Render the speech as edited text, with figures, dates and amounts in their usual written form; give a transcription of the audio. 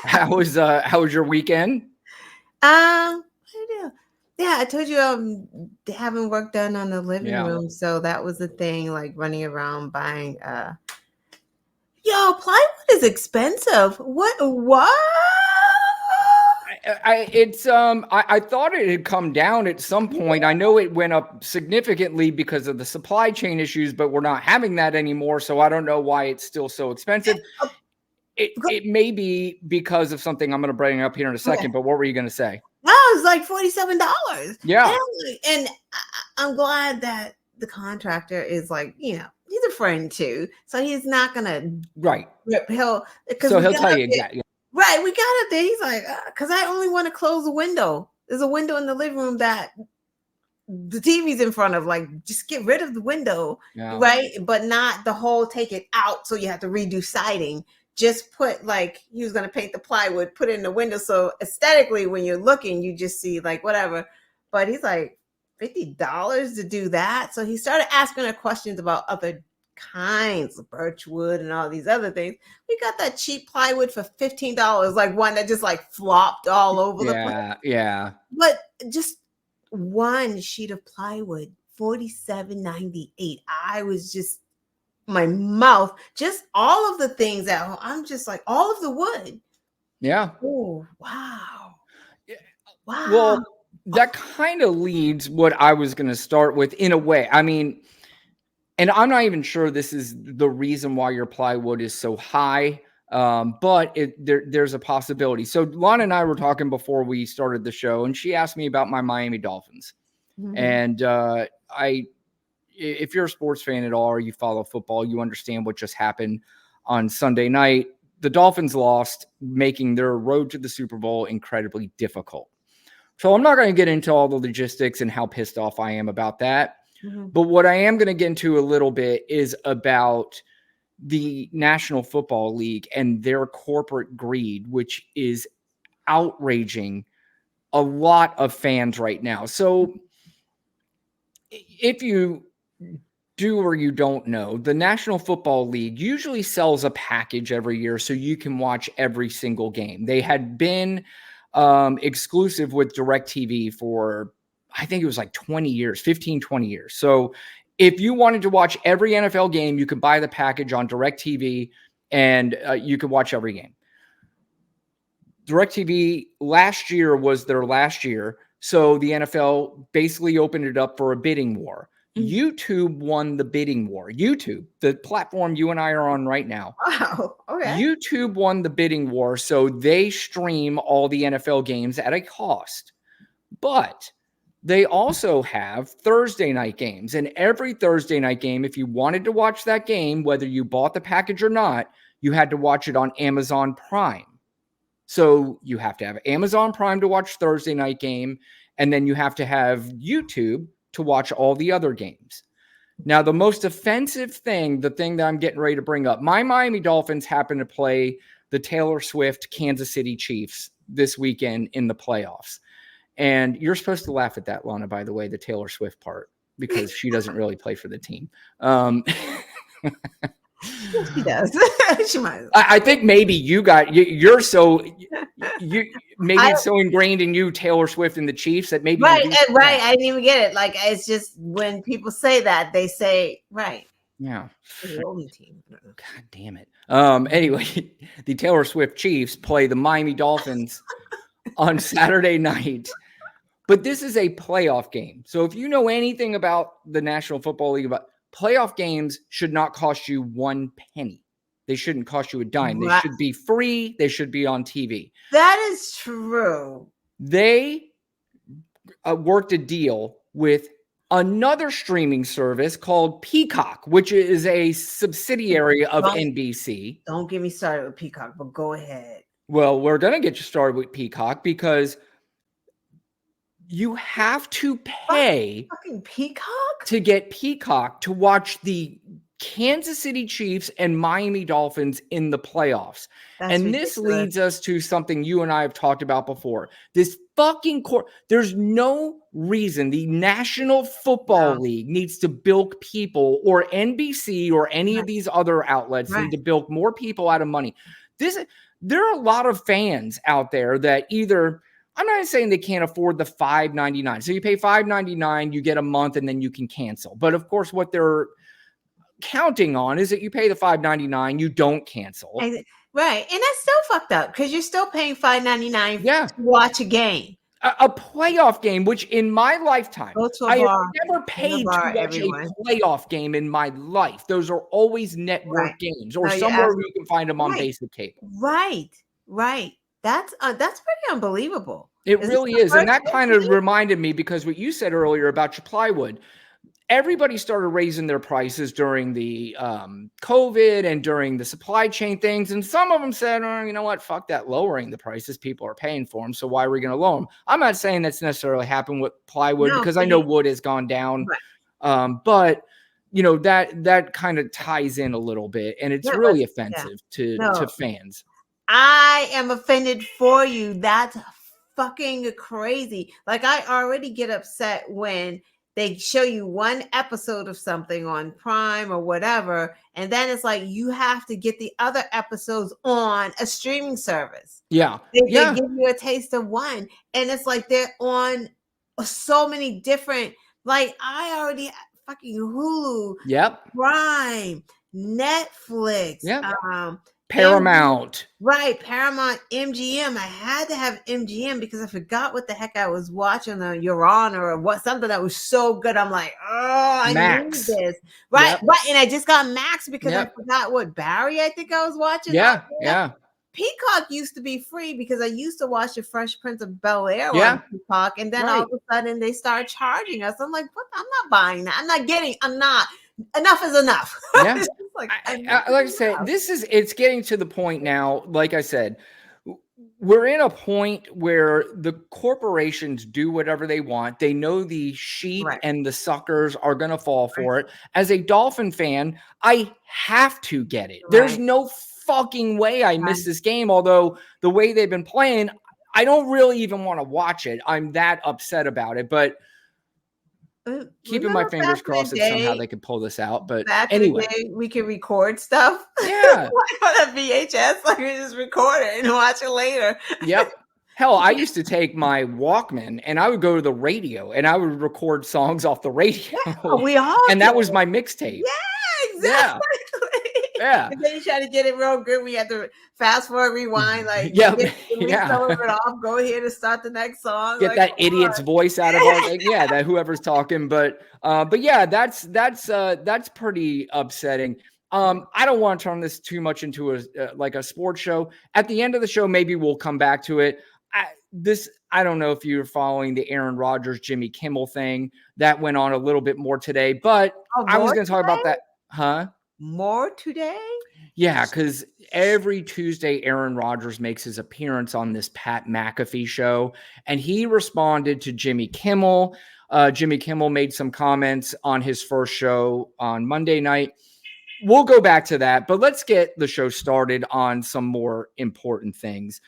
How was your weekend? What do I do? Yeah, I told you having work done on the living Yeah. room, so that was the thing. Like running around buying. Yo, plywood is expensive. What? What? I thought it had come down at some point. I know it went up significantly because of the supply chain issues, but we're not having that anymore. So I don't know why it's still so expensive. It may be because of something I'm going to bring up here in a second. But what were you going to say? No, it's like $47. Yeah. And I'm glad that the contractor is like, he's a friend too, so he's not gonna Right. He'll tell you exactly. Right, we got it there. He's like, because I only want to close the window. There's a window in the living room that the TV's in front of. Like, just get rid of the window, right? But not the whole take it out, so you have to redo siding. Just put, like, he was going to paint the plywood, put it in the window. So aesthetically, when you're looking, you just see like whatever. But he's like, $50 to do that. So he started asking her questions about other kinds of birchwood and all these other things. We got that cheap plywood for $15, like one that just like flopped all over the place. Yeah. But just one sheet of plywood, $47.98. I was just, my mouth, just all of the things that I'm just like, all of the wood. Yeah. Oh, wow. Wow. Well, that kind of leads what I was going to start with in a way. I mean, and I'm not even sure this is the reason why your plywood is so high, but there's a possibility. So Lana and I were talking before we started the show, and she asked me about my Miami Dolphins. Mm-hmm. And if you're a sports fan at all or you follow football, you understand what just happened on Sunday night. The Dolphins lost, making their road to the Super Bowl incredibly difficult. So I'm not going to get into all the logistics and how pissed off I am about that. Mm-hmm. But what I am going to get into a little bit is about the National Football League and their corporate greed, which is outraging a lot of fans right now. So if you do or you don't know, the National Football League usually sells a package every year so you can watch every single game. They had been exclusive with DirecTV for, I think it was like 20 years, 15, 20 years. So if you wanted to watch every NFL game, you could buy the package on DirecTV and you could watch every game. DirecTV last year was their last year. So the NFL basically opened it up for a bidding war. YouTube won the bidding war. YouTube, the platform you and I are on right now. Wow. Okay. YouTube won the bidding war, so they stream all the NFL games at a cost. But they also have Thursday night games. And every Thursday night game, if you wanted to watch that game, whether you bought the package or not, you had to watch it on Amazon Prime. So you have to have Amazon Prime to watch Thursday night game, and then you have to have YouTube to watch all the other games. Now, the most offensive thing, the thing that I'm getting ready to bring up, my Miami Dolphins happen to play the Taylor Swift Kansas City Chiefs this weekend in the playoffs. And you're supposed to laugh at that, Lana, by the way, the Taylor Swift part, because she doesn't really play for the team. She does. She might. I think maybe you're so maybe it's so ingrained in you, Taylor Swift and the Chiefs, that maybe right. I didn't even get it. Like, it's just when people say that, they say right. Yeah. The only team. God damn it. Anyway, the Taylor Swift Chiefs play the Miami Dolphins on Saturday night. But this is a playoff game. So if you know anything about the National Football League, about playoff games should not cost you one penny. They shouldn't cost you a dime. They should be free. They should be on TV. That is true. They worked a deal with another streaming service called Peacock, which is a subsidiary of NBC. Don't get me started with Peacock, but go ahead. Well, we're going to get you started with Peacock because you have to pay fucking Peacock to get Peacock to watch the Kansas City Chiefs and Miami Dolphins in the playoffs. That's and ridiculous. This leads us to something you and I have talked about before. This fucking there's no reason the National Football League needs to bilk people, or NBC or any of these other outlets need to bilk more people out of money. there are a lot of fans out there that either, I'm not saying they can't afford the $5.99. So you pay $5.99, you get a month, and then you can cancel. But of course, what they're counting on is that you pay the $5.99, you don't cancel. Right. And that's still fucked up because you're still paying $5.99 to watch a game. A playoff game, which in my lifetime, I have never paid to watch a playoff game in my life. Those are always network games or somewhere where you can find them on basic cable. Right. That's pretty unbelievable. It really is. And that kind of reminded me, because what you said earlier about your plywood, everybody started raising their prices during the COVID and during the supply chain things. And some of them said, oh, you know what, fuck that, lowering the prices. People are paying for them. So why are we going to lower them? I'm not saying that's necessarily happened with plywood, because I know wood has gone down. Right. But, you know, that kind of ties in a little bit. And it's really offensive to fans. I am offended for you. That's fucking crazy. Like, I already get upset when they show you one episode of something on Prime or whatever, and then it's like you have to get the other episodes on a streaming service. Yeah. They give you a taste of one, and it's like they're on so many different, like, I already fucking Hulu, Prime, Netflix, Paramount. Paramount, MGM. I had to have MGM because I forgot what the heck I was watching, Your Honor, or something that was so good. I'm like, oh, I need this. Right. And I just got Max because I forgot what Barry I think I was watching. Yeah. Peacock used to be free because I used to watch The Fresh Prince of Bel-Air on Peacock, and then all of a sudden they start charging us. I'm like, what? I'm not buying that. Enough is enough. Yeah. like I said, it's getting to the point now, like I said, we're in a point where the corporations do whatever they want. They know the sheep and the suckers are going to fall for it. As a Dolphin fan, I have to get it. There's no fucking way I miss this game. Although the way they've been playing, I don't really even want to watch it. I'm that upset about it, but keeping my fingers crossed that somehow they could pull this out. But anyway, we can record stuff. Yeah. Like on a VHS, like we just record it and watch it later. Yep. Hell, I used to take my Walkman and I would go to the radio and I would record songs off the radio. Yeah, and that was my mixtape. Yeah, exactly. Yeah. And then you try to get it real good. We had to fast forward, rewind, like some of it off. Go here to start the next song. Get that idiot's voice out of our that whoever's talking. But yeah, that's pretty upsetting. I don't want to turn this too much into a sports show. At the end of the show, maybe we'll come back to it. I don't know if you're following the Aaron Rodgers, Jimmy Kimmel thing that went on a little bit more today, but I was going to talk about that. Huh? More today? Yeah, because every Tuesday, Aaron Rodgers makes his appearance on this Pat McAfee show, and he responded to Jimmy Kimmel. Jimmy Kimmel made some comments on his first show on Monday night. We'll go back to that, but let's get the show started on some more important things.